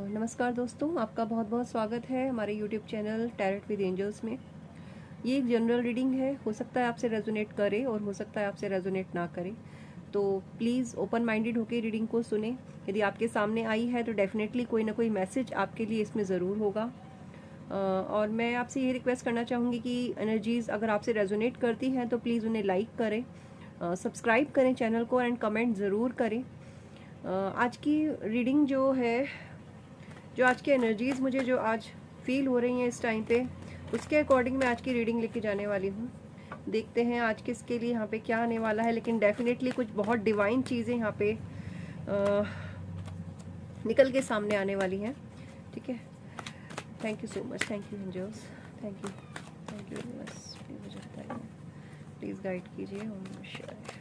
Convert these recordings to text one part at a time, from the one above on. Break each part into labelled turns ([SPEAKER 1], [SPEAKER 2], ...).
[SPEAKER 1] नमस्कार दोस्तों, आपका बहुत बहुत स्वागत है हमारे YouTube channel tarot with angels में। ये एक जनरल रीडिंग है, हो सकता है आपसे रेजोनेट करे और हो सकता है आपसे रेजोनेट ना करे, तो प्लीज़ ओपन माइंडेड होकर रीडिंग को सुने। यदि आपके सामने आई है तो डेफिनेटली कोई ना कोई मैसेज आपके लिए इसमें ज़रूर होगा। और मैं आपसे ये रिक्वेस्ट करना चाहूँगी कि एनर्जीज़ अगर आपसे रेजोनेट करती हैं तो प्लीज़ उन्हें लाइक करें, सब्सक्राइब करें चैनल को एंड कमेंट ज़रूर करें। आज की रीडिंग जो है, जो आज की एनर्जीज़ मुझे जो आज फील हो रही हैं इस टाइम पे, उसके अकॉर्डिंग मैं आज की रीडिंग लेके जाने वाली हूँ। देखते हैं आज किसके लिए यहाँ पे क्या आने वाला है, लेकिन डेफिनेटली कुछ बहुत डिवाइन चीज़ें यहाँ पे निकल के सामने आने वाली हैं। ठीक है, thank you so much, thank you angels, thank you universe. मुझे बताइए, प्लीज़ गाइड कीजिए। ओम नमः शिवाय।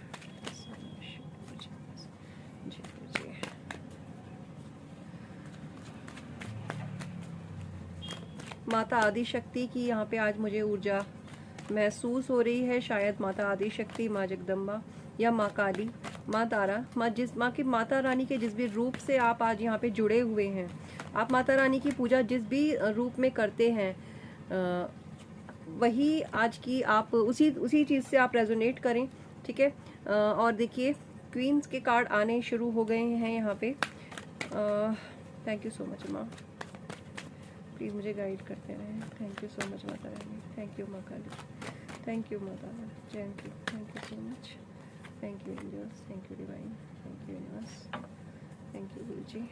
[SPEAKER 1] माता आदि शक्ति की यहाँ पे आज मुझे ऊर्जा महसूस हो रही है। शायद माता आदि शक्ति, माँ जगदम्बा या माँ काली, माँ तारा, माँ की माता रानी के जिस भी रूप से आप आज यहाँ पे जुड़े हुए हैं, आप माता रानी की पूजा जिस भी रूप में करते हैं, वही आज की आप उसी चीज़ से आप रेजोनेट करें। ठीक है, और देखिए क्वींस के कार्ड आने शुरू हो गए हैं यहाँ पे। थैंक यू सो मच माँ, प्लीज़ मुझे गाइड करते रहें। थैंक यू सो मच माता रानी, थैंक यू माँ काली, thank you Mata Rani, thank you so much, thank you angels, thank you divine, thank you universe, thank you Guru ji.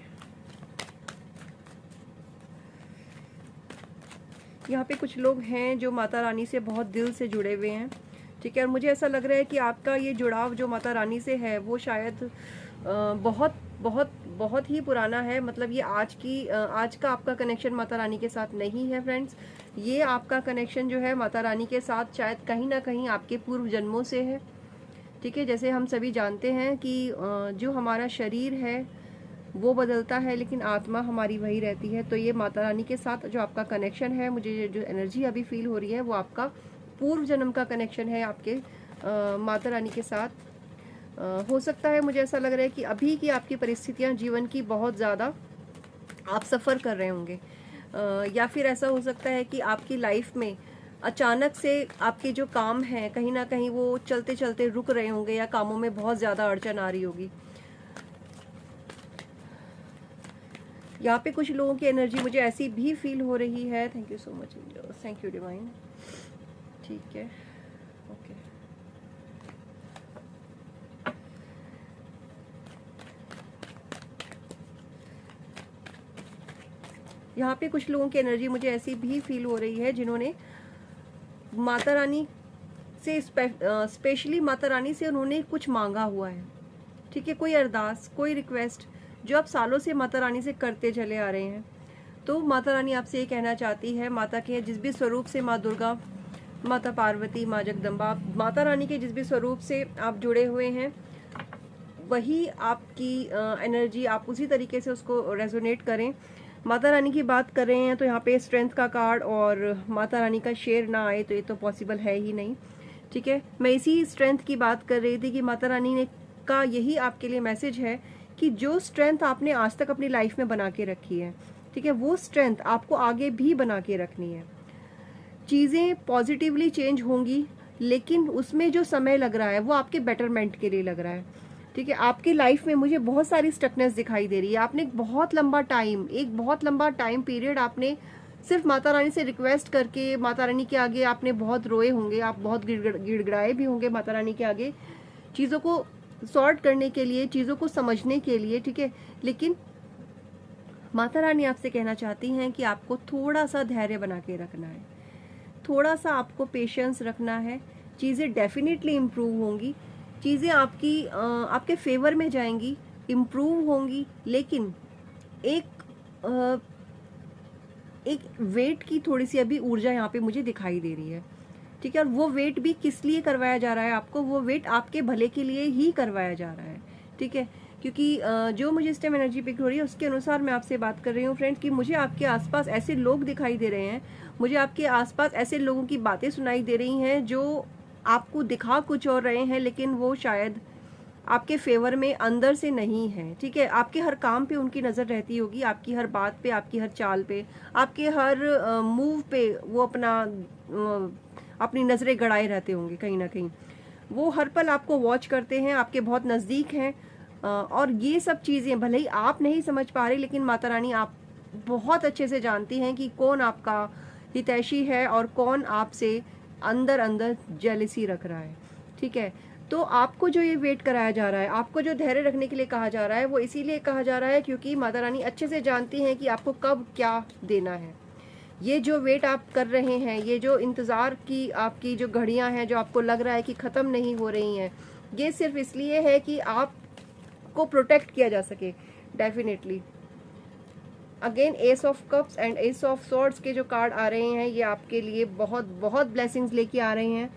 [SPEAKER 1] यहाँ पे कुछ लोग हैं जो माता रानी से बहुत दिल से जुड़े हुए हैं। ठीक है, और मुझे ऐसा लग रहा है कि आपका ये जुड़ाव जो माता रानी से है वो शायद बहुत बहुत बहुत ही पुराना है। मतलब ये आज का आपका कनेक्शन माता रानी के साथ नहीं है फ्रेंड्स। ये आपका कनेक्शन जो है माता रानी के साथ शायद कहीं ना कहीं आपके पूर्व जन्मों से है। ठीक है, जैसे हम सभी जानते हैं कि जो हमारा शरीर है वो बदलता है लेकिन आत्मा हमारी वही रहती है। तो ये माता रानी के साथ जो आपका कनेक्शन है, मुझे जो एनर्जी अभी फील हो रही है वो आपका पूर्व जन्म का कनेक्शन है आपके माता रानी के साथ। हो सकता है, मुझे ऐसा लग रहा है कि अभी की आपकी परिस्थितियां जीवन की बहुत ज़्यादा आप सफ़र कर रहे होंगे, या फिर ऐसा हो सकता है कि आपकी लाइफ में अचानक से आपके जो काम हैं कहीं ना कहीं वो चलते चलते रुक रहे होंगे या कामों में बहुत ज़्यादा अड़चन आ रही होगी। यहाँ पे कुछ लोगों की एनर्जी मुझे ऐसी भी फील हो रही है। Thank you so much, thank you divine. ठीक है, ओके। यहाँ पे कुछ लोगों की एनर्जी मुझे ऐसी भी फील हो रही है जिन्होंने माता रानी से स्पेशली माता रानी से उन्होंने कुछ मांगा हुआ है। ठीक है, कोई अरदास, कोई रिक्वेस्ट जो आप सालों से माता रानी से करते चले आ रहे हैं। तो माता रानी आपसे ये कहना चाहती है, माता के जिस भी स्वरूप से, माँ दुर्गा, माता पार्वती, माँ जगदम्बा, माता रानी के जिस भी स्वरूप से आप जुड़े हुए हैं, वही आपकी एनर्जी, आप उसी तरीके से उसको रेजोनेट करें। माता रानी की बात कर रहे हैं तो यहाँ पे स्ट्रेंथ का कार्ड और माता रानी का शेर ना आए तो ये तो पॉसिबल है ही नहीं। ठीक है, मैं इसी स्ट्रेंथ की बात कर रही थी कि माता रानी ने का यही आपके लिए मैसेज है कि जो स्ट्रेंथ आपने आज तक अपनी लाइफ में बना के रखी है, ठीक है, वो स्ट्रेंथ आपको आगे भी बना के रखनी है। चीज़ें पॉजिटिवली चेंज होंगी, लेकिन उसमें जो समय लग रहा है वो आपके बेटरमेंट के लिए लग रहा है। ठीक है, आपकी लाइफ में मुझे बहुत सारी स्टकनेस दिखाई दे रही है। आपने एक बहुत लंबा टाइम पीरियड आपने सिर्फ माता रानी से रिक्वेस्ट करके, माता रानी के आगे आपने बहुत रोए होंगे, आप बहुत गिड़गिड़ाए भी होंगे माता रानी के आगे, चीज़ों को सॉर्ट करने के लिए, चीज़ों को समझने के लिए। ठीक है, लेकिन माता रानी आपसे कहना चाहती हैं कि आपको थोड़ा सा धैर्य बना के रखना है, थोड़ा सा आपको पेशेंस रखना है। चीज़ें डेफिनेटली इम्प्रूव होंगी, चीज़ें आपके फेवर में जाएंगी, इम्प्रूव होंगी, लेकिन एक वेट की थोड़ी सी अभी ऊर्जा यहाँ पे मुझे दिखाई दे रही है। ठीक है, और वो वेट भी किस लिए करवाया जा रहा है आपको, वो वेट आपके भले के लिए ही करवाया जा रहा है। ठीक है, क्योंकि जो मुझे इस टाइम एनर्जी पिक हो रही है उसके अनुसार मैं आपसे बात कर रही हूँ फ्रेंड्स, कि मुझे आपके आसपास ऐसे लोग दिखाई दे रहे हैं, मुझे आपके आसपास ऐसे लोगों की बातें सुनाई दे रही हैं जो आपको दिखा कुछ और रहे हैं, लेकिन वो शायद आपके फेवर में अंदर से नहीं है, ठीक है। आपके हर काम पे उनकी नज़र रहती होगी, आपकी हर बात पे, आपकी हर चाल पे, आपके हर मूव पे वो अपनी नज़रें गड़ाए रहते होंगे कहीं ना कहीं। वो हर पल आपको वॉच करते हैं, आपके बहुत नज़दीक हैं। और ये सब चीज़ें भले ही आप नहीं समझ पा रहे, लेकिन माता रानी आप बहुत अच्छे से जानती हैं कि कौन आपका हितैषी है और कौन आपसे अंदर अंदर जेलसी रख रहा है, ठीक है। तो आपको जो ये वेट कराया जा रहा है, आपको जो धैर्य रखने के लिए कहा जा रहा है, वो इसीलिए कहा जा रहा है क्योंकि माता रानी अच्छे से जानती हैं कि आपको कब क्या देना है। ये जो वेट आप कर रहे हैं, ये जो इंतज़ार की आपकी जो घड़ियां हैं, जो आपको लग रहा है कि ख़त्म नहीं हो रही हैं, ये सिर्फ इसलिए है कि आपको प्रोटेक्ट किया जा सके। Definitely again S of cups and S of swords के जो कार्ड आ रहे हैं, ये आपके लिए बहुत बहुत ब्लेसिंग्स लेके आ रहे हैं।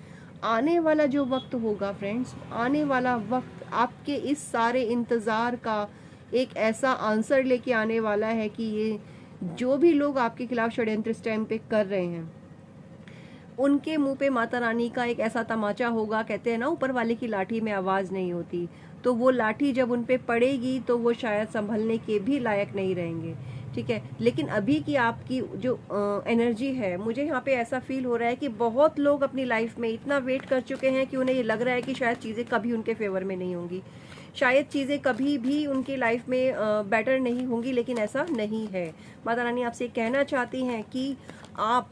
[SPEAKER 1] आने वाला जो वक्त होगा फ्रेंड्स, आने वाला वक्त आपके इस सारे इंतज़ार का एक ऐसा आंसर लेके आने वाला है कि ये जो भी लोग आपके खिलाफ षड्यंत्र इस टाइम पे कर रहे हैं, उनके मुंह पे माता रानी का एक ऐसा तमाचा होगा। कहते हैं ना, ऊपर वाले की लाठी में आवाज़ नहीं होती, तो वो लाठी जब उन पे पड़ेगी तो वो शायद संभलने के भी लायक नहीं रहेंगे, ठीक है। लेकिन अभी की आपकी जो एनर्जी है, मुझे यहाँ पे ऐसा फील हो रहा है कि बहुत लोग अपनी लाइफ में इतना वेट कर चुके हैं कि उन्हें ये लग रहा है कि शायद चीज़ें कभी उनके फेवर में नहीं होंगी, शायद चीज़ें कभी भी उनकी लाइफ में बेटर नहीं होंगी, लेकिन ऐसा नहीं है। माता रानी आपसे कहना चाहती हैं कि आप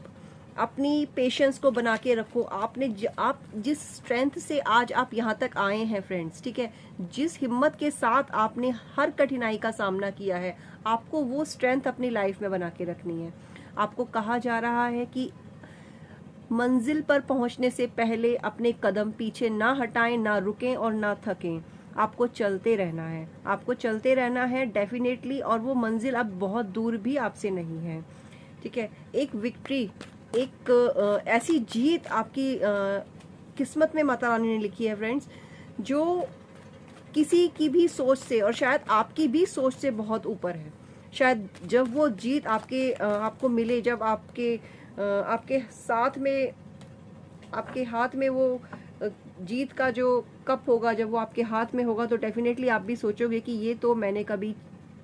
[SPEAKER 1] अपनी पेशेंस को बना के रखो। आप जिस स्ट्रेंथ से आज आप यहाँ तक आए हैं फ्रेंड्स, ठीक है, जिस हिम्मत के साथ आपने हर कठिनाई का सामना किया है, आपको वो स्ट्रेंथ अपनी लाइफ में बना के रखनी है। आपको कहा जा रहा है कि मंजिल पर पहुंचने से पहले अपने कदम पीछे ना हटाएं, ना रुकें और ना थकें। आपको चलते रहना है, आपको चलते रहना है डेफिनेटली, और वो मंजिल अब बहुत दूर भी आपसे नहीं है, ठीक है। एक विक्ट्री, एक ऐसी जीत आपकी किस्मत में माता रानी ने लिखी है फ्रेंड्स, जो किसी की भी सोच से और शायद आपकी भी सोच से बहुत ऊपर है। शायद जब वो जीत आपको मिले, जब आपके साथ में, आपके हाथ में वो जीत का जो कप होगा, जब वो आपके हाथ में होगा, तो डेफिनेटली आप भी सोचोगे कि ये तो मैंने कभी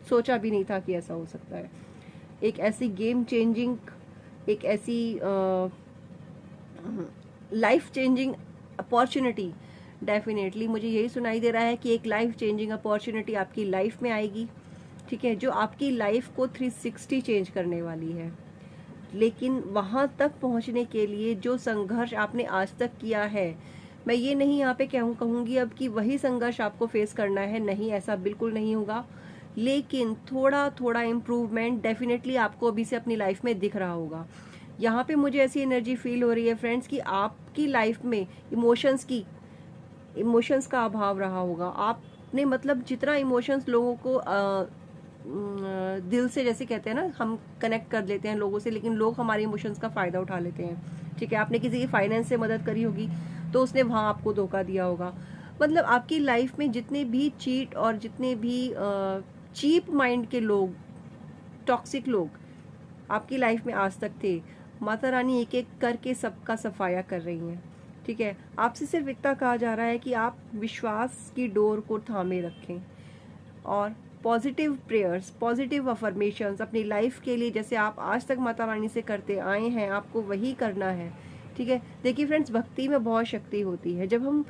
[SPEAKER 1] सोचा भी नहीं था कि ऐसा हो सकता है। एक ऐसी गेम चेंजिंग, एक ऐसी लाइफ चेंजिंग अपॉर्चुनिटी, डेफिनेटली मुझे यही सुनाई दे रहा है कि एक लाइफ चेंजिंग अपॉर्चुनिटी आपकी लाइफ में आएगी, ठीक है, जो आपकी लाइफ को 360 चेंज करने वाली है। लेकिन वहाँ तक पहुँचने के लिए जो संघर्ष आपने आज तक किया है, मैं ये नहीं यहाँ पे कहूँगी अब कि वही संघर्ष आपको फेस करना है, नहीं, ऐसा बिल्कुल नहीं होगा। लेकिन थोड़ा थोड़ा इम्प्रूवमेंट डेफिनेटली आपको अभी से अपनी लाइफ में दिख रहा होगा। यहाँ पे मुझे ऐसी एनर्जी फील हो रही है फ्रेंड्स कि आपकी लाइफ में इमोशंस का अभाव रहा होगा। आपने मतलब जितना इमोशंस लोगों को दिल से, जैसे कहते हैं ना, हम कनेक्ट कर लेते हैं लोगों से, लेकिन लोग हमारे इमोशंस का फ़ायदा उठा लेते हैं, ठीक है। आपने किसी की फाइनेंस से मदद करी होगी तो उसने वहाँ आपको धोखा दिया होगा। मतलब आपकी लाइफ में जितने भी चीट और जितने भी चीप माइंड के लोग, टॉक्सिक लोग आपकी लाइफ में आज तक थे, माता रानी एक एक करके सबका सफाया कर रही हैं, ठीक है। आपसे सिर्फ इतना कहा जा रहा है कि आप विश्वास की डोर को थामे रखें और पॉजिटिव प्रेयर्स, पॉजिटिव अफर्मेशंस अपनी लाइफ के लिए, जैसे आप आज तक माता रानी से करते आए हैं, आपको वही करना है, ठीक है। देखिए फ्रेंड्स, भक्ति में बहुत शक्ति होती है। जब हम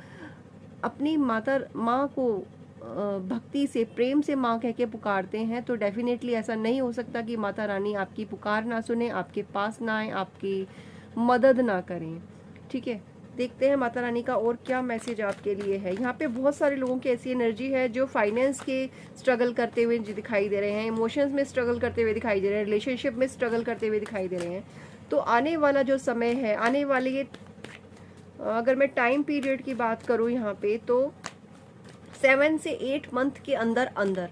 [SPEAKER 1] अपनी माँ को भक्ति से, प्रेम से माँ कह के पुकारते हैं, तो डेफिनेटली ऐसा नहीं हो सकता कि माता रानी आपकी पुकार ना सुने, आपके पास ना आए, आपकी मदद ना करें, ठीक है। देखते हैं माता रानी का और क्या मैसेज आपके लिए है। यहाँ पे बहुत सारे लोगों की ऐसी एनर्जी है जो फाइनेंस के स्ट्रगल करते हुए दिखाई दे रहे हैं, इमोशंस में स्ट्रगल करते हुए दिखाई दे रहे हैं, रिलेशनशिप में स्ट्रगल करते हुए दिखाई दे रहे हैं। तो आने वाला जो समय है, आने वाले ये, अगर मैं टाइम पीरियड की बात करूँ यहाँ पे, तो 7 से 8 मंथ के अंदर अंदर,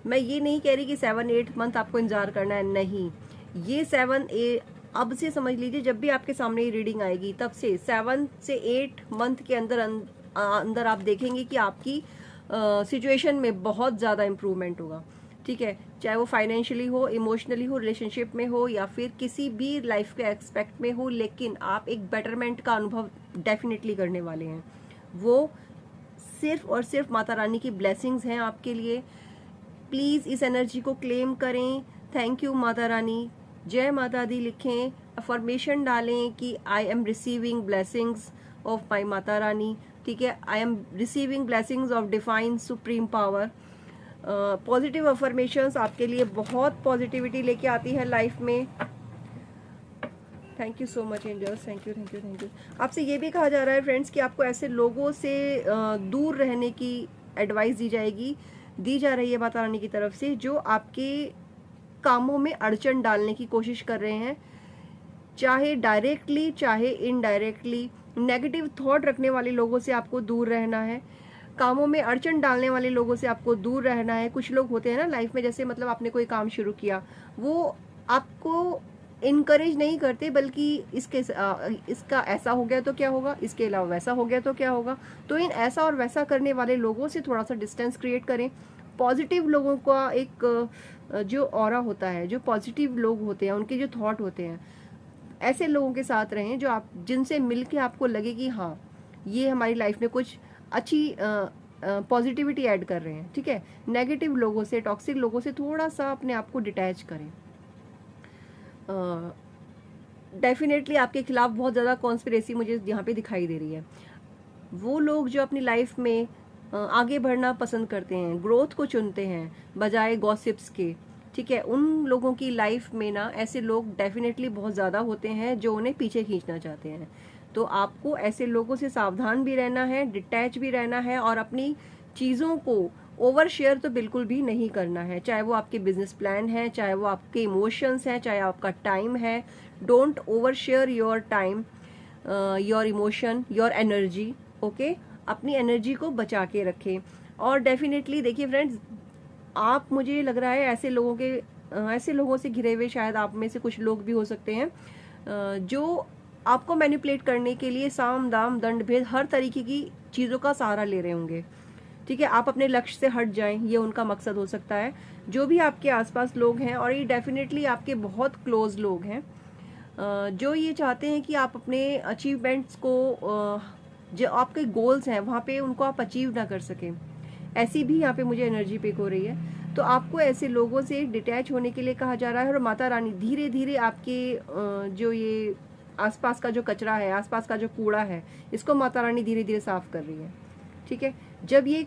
[SPEAKER 1] मैं ये नहीं कह रही कि 7-8 मंथ आपको इंतजार करना है, नहीं, ये 7-8 अब से समझ लीजिए, जब भी आपके सामने ये रीडिंग आएगी तब से 7 से 8 मंथ के अंदर आप देखेंगे कि आपकी सिचुएशन में बहुत ज़्यादा इम्प्रूवमेंट होगा, ठीक है। चाहे वो फाइनेंशियली हो, इमोशनली हो, रिलेशनशिप में हो, या फिर किसी भी लाइफ के एस्पेक्ट में हो, लेकिन आप एक बेटरमेंट का अनुभव डेफिनेटली करने वाले हैं। वो सिर्फ और सिर्फ माता रानी की ब्लेसिंग्स हैं आपके लिए। प्लीज़ इस एनर्जी को क्लेम करें। थैंक यू माता रानी, जय माता दी लिखें, अफर्मेशन डालें कि I am receiving blessings of my Mata Rani. ठीक है, I am receiving blessings of divine supreme power. Positive affirmations आपके लिए बहुत पॉजिटिविटी लेके आती है लाइफ में। Thank you so much angels, thank you thank you thank you. आपसे ये भी कहा जा रहा है फ्रेंड्स कि आपको ऐसे लोगों से दूर रहने की एडवाइस दी जा रही है माता रानी की तरफ से, जो आपके कामों में अड़चन डालने की कोशिश कर रहे हैं, चाहे डायरेक्टली चाहे इनडायरेक्टली। नेगेटिव थॉट रखने वाले लोगों से आपको दूर रहना है, कामों में अड़चन डालने वाले लोगों से आपको दूर रहना है। कुछ लोग होते हैं ना लाइफ में, जैसे मतलब आपने कोई काम शुरू किया, वो आपको इनकरेज नहीं करते, बल्कि इसका ऐसा हो गया तो क्या होगा, इसके अलावा वैसा हो गया तो क्या होगा। तो इन ऐसा और वैसा करने वाले लोगों से थोड़ा सा डिस्टेंस क्रिएट करें। पॉजिटिव लोगों का एक जो ऑरा होता है, जो पॉजिटिव लोग होते हैं, उनके जो थॉट होते हैं, ऐसे लोगों के साथ रहें जो आप जिनसे मिलके आपको लगे कि हाँ ये हमारी लाइफ में कुछ अच्छी पॉजिटिविटी ऐड कर रहे हैं। ठीक है, नेगेटिव लोगों से, टॉक्सिक लोगों से थोड़ा सा अपने आप को डिटैच करें। डेफिनेटली आपके खिलाफ बहुत ज़्यादा कॉन्स्पिरेसी मुझे यहाँ पे दिखाई दे रही है। वो लोग जो अपनी लाइफ में आगे बढ़ना पसंद करते हैं, ग्रोथ को चुनते हैं बजाय गॉसिप्स के, ठीक है, उन लोगों की लाइफ में ना ऐसे लोग डेफिनेटली बहुत ज़्यादा होते हैं जो उन्हें पीछे खींचना चाहते हैं। तो आपको ऐसे लोगों से सावधान भी रहना है, डिटैच भी रहना है, और अपनी चीज़ों को ओवर शेयर तो बिल्कुल भी नहीं करना है, चाहे वो आपके बिजनेस प्लान है, चाहे वो आपके इमोशंस हैं, चाहे आपका टाइम है। Don't over share your time, your emotion, your energy. Okay, अपनी एनर्जी को बचा के रखें। और डेफिनेटली देखिए फ्रेंड्स, आप, मुझे लग रहा है ऐसे लोगों से घिरे हुए शायद आप में से कुछ लोग भी हो सकते हैं जो आपको मैनिपुलेट करने के लिए साम दाम दंड भेद हर तरीके की चीज़ों का सहारा ले रहे होंगे। ठीक है, आप अपने लक्ष्य से हट जाएं, ये उनका मकसद हो सकता है। जो भी आपके आसपास लोग हैं, और ये डेफिनेटली आपके बहुत क्लोज लोग हैं, जो ये चाहते हैं कि आप अपने अचीवमेंट्स को, जो आपके गोल्स हैं वहाँ पे उनको आप अचीव ना कर सकें, ऐसी भी यहाँ पे मुझे एनर्जी पिक हो रही है। तो आपको ऐसे लोगों से डिटैच होने के लिए कहा जा रहा है। और माता रानी धीरे धीरे आपके जो ये आसपास का जो कचरा है, आसपास का जो कूड़ा है, इसको माता रानी धीरे धीरे साफ कर रही है। ठीक है, जब ये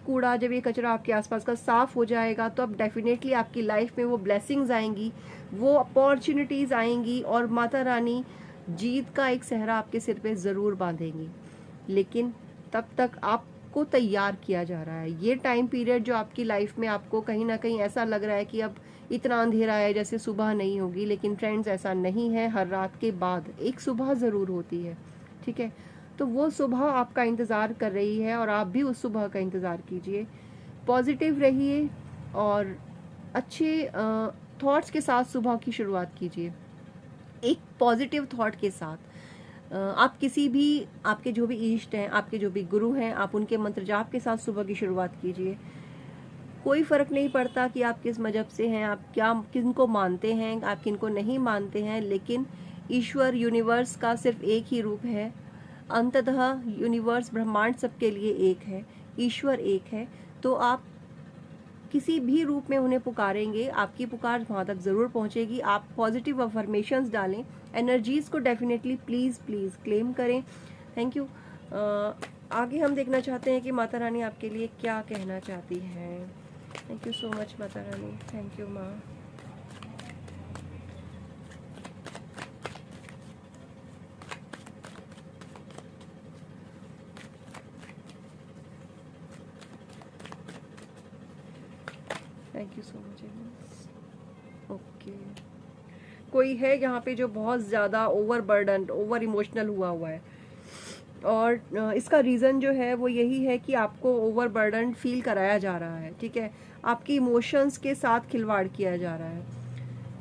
[SPEAKER 1] कचरा आपके आसपास का साफ हो जाएगा, तो अब डेफिनेटली आपकी लाइफ में वो ब्लेसिंग्स आएंगी, वो अपॉर्चुनिटीज आएंगी, और माता रानी जीत का एक सहरा आपके सिर पे ज़रूर बांधेंगी। लेकिन तब तक आपको तैयार किया जा रहा है। ये टाइम पीरियड जो आपकी लाइफ में आपको कहीं ना कहीं ऐसा लग रहा है कि अब इतना अंधेरा है जैसे सुबह नहीं होगी, लेकिन फ्रेंड्स ऐसा नहीं है। हर रात के बाद एक सुबह ज़रूर होती है। ठीक है, तो वो सुबह आपका इंतज़ार कर रही है, और आप भी उस सुबह का इंतज़ार कीजिए। पॉजिटिव रहिए और अच्छे थॉट्स के साथ सुबह की शुरुआत कीजिए। एक पॉजिटिव थॉट के साथ आप किसी भी, आपके जो भी इष्ट हैं, आपके जो भी गुरु हैं, आप उनके मंत्र जाप के साथ सुबह की शुरुआत कीजिए। कोई फ़र्क नहीं पड़ता कि आप किस मजहब से हैं, आप क्या किनको मानते हैं, आप किनको नहीं मानते हैं, लेकिन ईश्वर, यूनिवर्स का सिर्फ एक ही रूप है। अंततः यूनिवर्स, ब्रह्मांड सबके लिए एक है, ईश्वर एक है। तो आप किसी भी रूप में उन्हें पुकारेंगे, आपकी पुकार वहाँ तक ज़रूर पहुँचेगी। आप पॉजिटिव अफर्मेशंस डालें, एनर्जीज़ को डेफिनेटली प्लीज़ प्लीज़ क्लेम करें। Thank you. आगे हम देखना चाहते हैं कि माता रानी आपके लिए क्या कहना चाहती है। थैंक यू सो मच माता रानी, थैंक यू माँ। Thank you so much. Okay, कोई है यहाँ पे जो बहुत ज़्यादा ओवर बर्डन, ओवर इमोशनल हुआ है, और इसका रीज़न जो है वो यही है कि आपको ओवर बर्डन फील कराया जा रहा है। ठीक है, आपकी इमोशंस के साथ खिलवाड़ किया जा रहा है,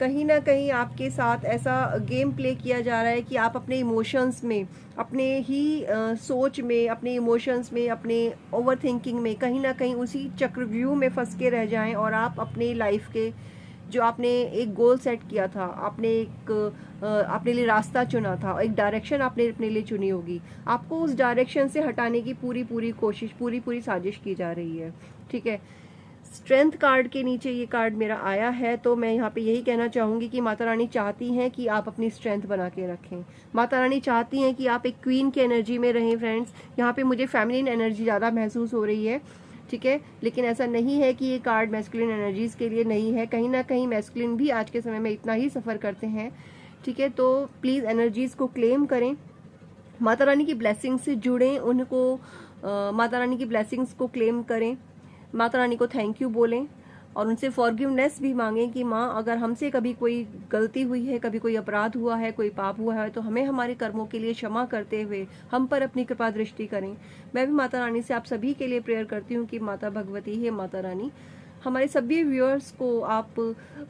[SPEAKER 1] कहीं ना कहीं आपके साथ ऐसा गेम प्ले किया जा रहा है कि आप अपने इमोशंस में, अपने ही सोच में, अपने इमोशंस में, अपने ओवर थिंकिंग में कहीं ना कहीं उसी चक्रव्यूह में फंस के रह जाएं, और आप अपने लाइफ के जो आपने एक गोल सेट किया था, आपने एक अपने लिए रास्ता चुना था, एक डायरेक्शन आपने अपने लिए चुनी होगी, आपको उस डायरेक्शन से हटाने की पूरी पूरी कोशिश, पूरी पूरी साजिश की जा रही है। ठीक है, स्ट्रेंथ कार्ड के नीचे ये कार्ड मेरा आया है, तो मैं यहाँ पे यही कहना चाहूँगी कि माता रानी चाहती हैं कि आप अपनी स्ट्रेंथ बना के रखें। माता रानी चाहती हैं कि आप एक क्वीन की एनर्जी में रहें फ्रेंड्स। यहाँ पे मुझे फेमिनिन एनर्जी ज़्यादा महसूस हो रही है, ठीक है, लेकिन ऐसा नहीं है कि ये कार्ड मैस्कुलिन एनर्जीज़ के लिए नहीं है। कहीं ना कहीं मैस्कुलिन भी आज के समय में इतना ही सफ़र करते हैं। ठीक है, तो प्लीज़ एनर्जीज़ को क्लेम करें, माता रानी की ब्लेसिंग से जुड़ें, उनको माता रानी की ब्लेसिंग्स को क्लेम करें, माता रानी को थैंक यू बोलें और उनसे फॉरगिवनेस भी मांगें कि माँ, अगर हमसे कभी कोई गलती हुई है, कभी कोई अपराध हुआ है, कोई पाप हुआ है, तो हमें हमारे कर्मों के लिए क्षमा करते हुए हम पर अपनी कृपा दृष्टि करें। मैं भी माता रानी से आप सभी के लिए प्रेयर करती हूँ कि माता भगवती है, माता रानी हमारे सभी व्यूअर्स को आप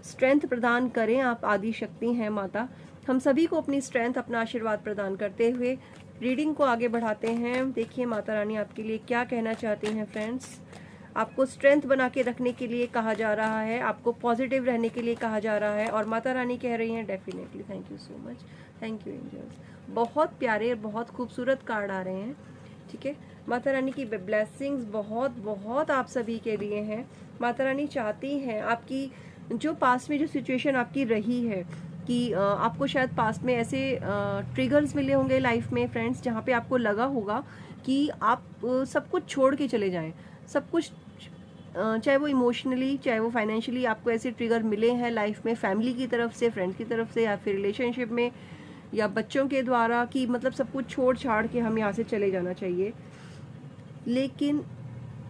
[SPEAKER 1] स्ट्रेंथ प्रदान करें। आप आदि शक्ति हैं माता, हम सभी को अपनी स्ट्रेंथ, अपना आशीर्वाद प्रदान करते हुए रीडिंग को आगे बढ़ाते हैं। देखिए माता रानी आपके लिए क्या कहना चाहती हैं फ्रेंड्स। आपको स्ट्रेंथ बना के रखने के लिए कहा जा रहा है, आपको पॉजिटिव रहने के लिए कहा जा रहा है, और माता रानी कह रही हैं definitely. Thank you so much, thank you angels. बहुत प्यारे और बहुत खूबसूरत कार्ड आ रहे हैं। ठीक है, माता रानी की ब्लेसिंग्स बहुत बहुत आप सभी के लिए हैं। माता रानी चाहती हैं आपकी जो पास्ट में जो सिचुएशन आपकी रही है कि आपको शायद पास्ट में ऐसे ट्रिगर्स मिले होंगे लाइफ में फ्रेंड्स, जहाँ पे आपको लगा होगा कि आप सब कुछ छोड़ के चले जाएं, सब कुछ, चाहे वो इमोशनली, चाहे वो फाइनेंशियली, आपको ऐसे ट्रिगर मिले हैं लाइफ में, फैमिली की तरफ से, फ्रेंड की तरफ से, या फिर रिलेशनशिप में, या बच्चों के द्वारा, कि मतलब सब कुछ छोड़ छाड़ के हम यहाँ से चले जाना चाहिए। लेकिन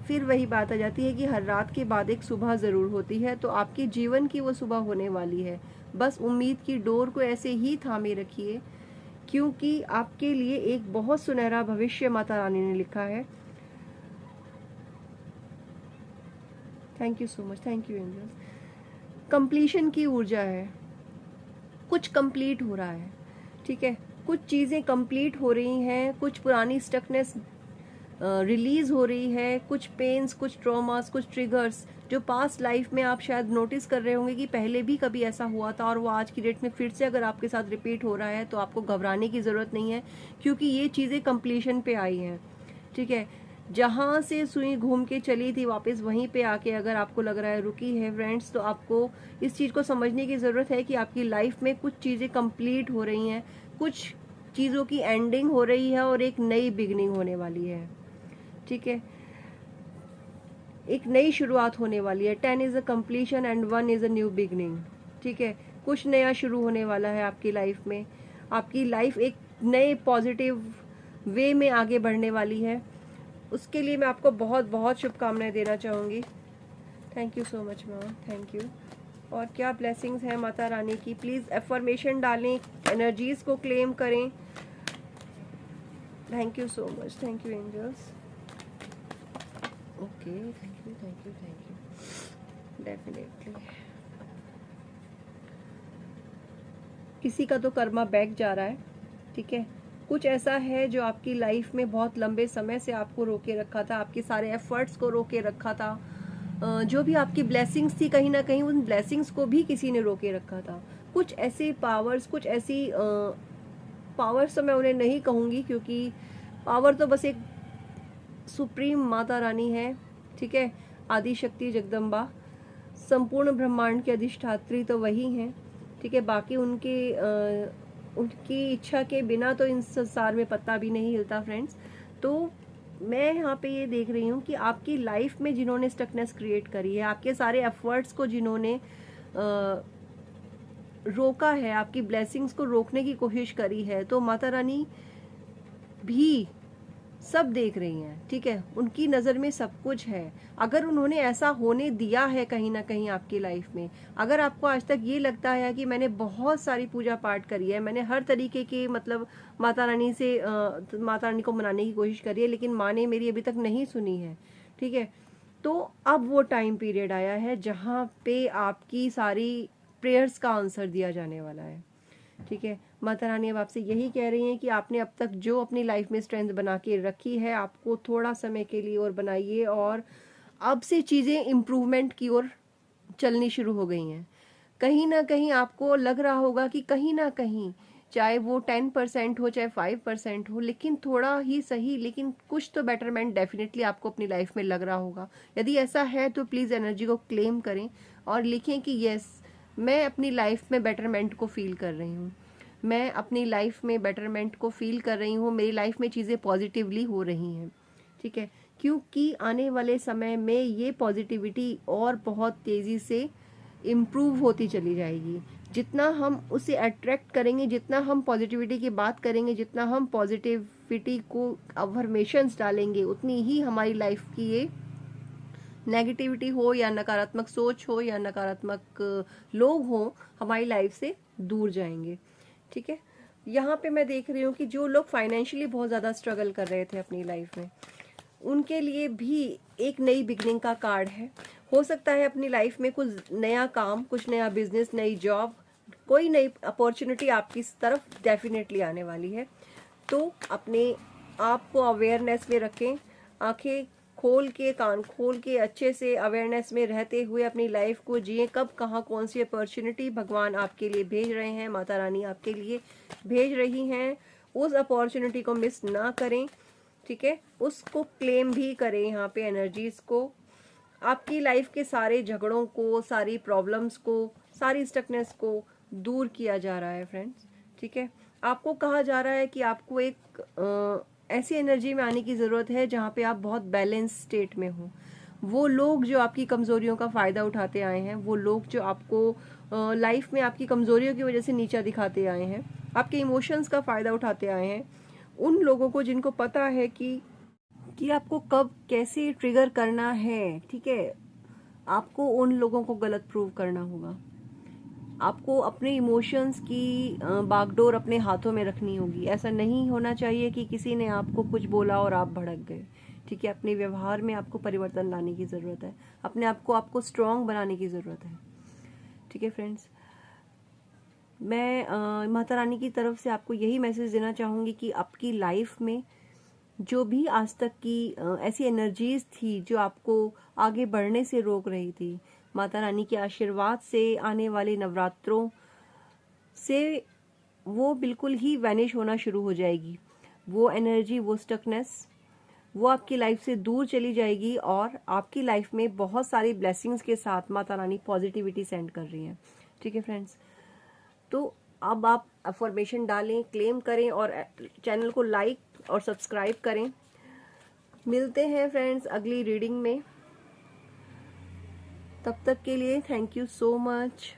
[SPEAKER 1] फिर वही बात आ जाती है कि हर रात के बाद एक सुबह ज़रूर होती है, तो आपके जीवन की वो सुबह होने वाली है। बस उम्मीद की डोर को ऐसे ही थामे रखिए, क्योंकि आपके लिए एक बहुत सुनहरा भविष्य माता रानी ने लिखा है। Thank you so much, thank you angels. Completion की ऊर्जा है, कुछ कंप्लीट हो रहा है। ठीक है, कुछ चीज़ें कंप्लीट हो रही हैं, कुछ पुरानी स्टकनेस रिलीज हो रही है, कुछ पेन्स, कुछ ट्रॉमास, कुछ ट्रिगर्स जो पास्ट लाइफ में आप शायद नोटिस कर रहे होंगे कि पहले भी कभी ऐसा हुआ था और वो आज की डेट में फिर से अगर आपके साथ रिपीट हो रहा है, तो आपको घबराने की ज़रूरत नहीं है, क्योंकि ये चीज़ें कंप्लीशन पे आई हैं। ठीक है, जहाँ से सुई घूम के चली थी वापस वहीं पे आके अगर आपको लग रहा है रुकी है फ्रेंड्स, तो आपको इस चीज़ को समझने की ज़रूरत है कि आपकी लाइफ में कुछ चीज़ें कंप्लीट हो रही हैं, कुछ चीज़ों की एंडिंग हो रही है और एक नई बिगनिंग होने वाली है। ठीक है, एक नई शुरुआत होने वाली है। 10 is a completion and 1 is a new beginning. ठीक है, कुछ नया शुरू होने वाला है आपकी लाइफ में, आपकी लाइफ एक नए पॉजिटिव वे में आगे बढ़ने वाली है। उसके लिए मैं आपको बहुत बहुत शुभकामनाएं देना चाहूँगी। Thank you so much ma'am, thank you. और क्या ब्लेसिंग्स हैं माता रानी की, प्लीज़ एफर्मेशन डालें, एनर्जीज़ को क्लेम करें। Thank you so much, thank you angels. Okay, thank you, thank you, thank you, definitely. किसी का तो कर्मा बैक जा रहा है। ठीक है, कुछ ऐसा है जो आपकी लाइफ में बहुत लंबे समय से आपको रोके रखा था, आपके सारे एफर्ट्स को रोके रखा था। जो भी आपकी ब्लेसिंग्स थी, कहीं ना कहीं उन ब्लेसिंग्स को भी किसी ने रोके रखा था। कुछ ऐसे पावर्स, कुछ ऐसी पावर्स तो मैं उन्हें नहीं कहूँगी, क्योंकि पावर तो बस एक सुप्रीम माता रानी है। ठीक है, आदि शक्ति जगदम्बा, संपूर्ण ब्रह्मांड की अधिष्ठात्री तो वही हैं। ठीक है, बाकी उनकी इच्छा के बिना तो इस संसार में पत्ता भी नहीं हिलता फ्रेंड्स। तो मैं यहाँ पे ये देख रही हूँ कि आपकी लाइफ में जिन्होंने स्टकनेस क्रिएट करी है, आपके सारे एफर्ट्स को जिन्होंने रोका है, आपकी ब्लेसिंग्स को रोकने की कोशिश करी है, तो माता रानी भी सब देख रही हैं। ठीक है, उनकी नज़र में सब कुछ है। अगर उन्होंने ऐसा होने दिया है कहीं ना कहीं आपकी लाइफ में, अगर आपको आज तक ये लगता है कि मैंने बहुत सारी पूजा पाठ करी है, मैंने हर तरीके के मतलब माता रानी को मनाने की कोशिश करी है, लेकिन माँ ने मेरी अभी तक नहीं सुनी है। ठीक है, तो अब वो टाइम पीरियड आया है जहाँ पे आपकी सारी प्रेयर्स का आंसर दिया जाने वाला है। ठीक है, माता रानी अब आपसे यही कह रही हैं कि आपने अब तक जो अपनी लाइफ में स्ट्रेंथ बना के रखी है, आपको थोड़ा समय के लिए और बनाइए, और अब से चीज़ें इम्प्रूवमेंट की ओर चलनी शुरू हो गई हैं। कहीं ना कहीं आपको लग रहा होगा कि कहीं ना कहीं, चाहे वो 10% हो चाहे 5% हो, लेकिन थोड़ा ही सही, लेकिन कुछ तो बेटरमेंट डेफिनेटली आपको अपनी लाइफ में लग रहा होगा। यदि ऐसा है तो प्लीज़ एनर्जी को क्लेम करें और लिखें कि यस, मैं अपनी लाइफ में बेटरमेंट को फील कर रही हूँ, मैं अपनी लाइफ में बेटरमेंट को फील कर रही हूँ, मेरी लाइफ में चीज़ें पॉजिटिवली हो रही हैं। ठीक है, क्योंकि आने वाले समय में ये पॉजिटिविटी और बहुत तेज़ी से इम्प्रूव होती चली जाएगी। जितना हम उसे अट्रैक्ट करेंगे, जितना हम पॉजिटिविटी की बात करेंगे, जितना हम पॉजिटिविटी को अफर्मेशंस डालेंगे, उतनी ही हमारी लाइफ की ये नेगेटिविटी हो या नकारात्मक सोच हो या नकारात्मक लोग हो, हमारी लाइफ से दूर जाएंगे। ठीक है, यहाँ पे मैं देख रही हूँ कि जो लोग फाइनेंशियली बहुत ज़्यादा स्ट्रगल कर रहे थे अपनी लाइफ में, उनके लिए भी एक नई बिगनिंग का कार्ड है। हो सकता है अपनी लाइफ में कुछ नया काम, कुछ नया बिजनेस, नई जॉब, कोई नई अपॉर्चुनिटी आपकी तरफ डेफिनेटली आने वाली है। तो अपने आप को अवेयरनेस में रखें, आंखें खोल के, कान खोल के, अच्छे से अवेयरनेस में रहते हुए अपनी लाइफ को जिए। कब कहाँ कौन सी अपॉर्चुनिटी भगवान आपके लिए भेज रहे हैं, माता रानी आपके लिए भेज रही हैं, उस अपॉर्चुनिटी को मिस ना करें। ठीक है, उसको क्लेम भी करें। यहाँ पे एनर्जीज को, आपकी लाइफ के सारे झगड़ों को, सारी प्रॉब्लम्स को, सारी स्टकनेस को दूर किया जा रहा है फ्रेंड्स। ठीक है, आपको कहा जा रहा है कि आपको एक ऐसी एनर्जी में आने की ज़रूरत है जहाँ पे आप बहुत बैलेंस स्टेट में हो। वो लोग जो आपकी कमज़ोरियों का फ़ायदा उठाते आए हैं, वो लोग जो आपको लाइफ में आपकी कमज़ोरियों की वजह से नीचा दिखाते आए हैं, आपके इमोशंस का फ़ायदा उठाते आए हैं, उन लोगों को जिनको पता है कि आपको कब कैसे ट्रिगर करना है, ठीक है, आपको उन लोगों को गलत प्रूव करना होगा। आपको अपने इमोशंस की बागडोर अपने हाथों में रखनी होगी। ऐसा नहीं होना चाहिए कि किसी ने आपको कुछ बोला और आप भड़क गए। ठीक है, अपने व्यवहार में आपको परिवर्तन लाने की ज़रूरत है, अपने आप को आपको स्ट्रॉन्ग बनाने की ज़रूरत है। ठीक है फ्रेंड्स, मैं माता रानी की तरफ से आपको यही मैसेज देना चाहूँगी कि आपकी लाइफ में जो भी आज तक की ऐसी एनर्जीज थी जो आपको आगे बढ़ने से रोक रही थी, माता रानी के आशीर्वाद से आने वाले नवरात्रों से वो बिल्कुल ही वैनिश होना शुरू हो जाएगी। वो एनर्जी, वो स्टकनेस, वो आपकी लाइफ से दूर चली जाएगी और आपकी लाइफ में बहुत सारी ब्लेसिंग्स के साथ माता रानी पॉजिटिविटी सेंड कर रही हैं। ठीक है फ्रेंड्स, तो अब आप अफर्मेशन डालें, क्लेम करें और चैनल को लाइक और सब्सक्राइब करें। मिलते हैं फ्रेंड्स अगली रीडिंग में, तब तक के लिए थैंक यू सो मच।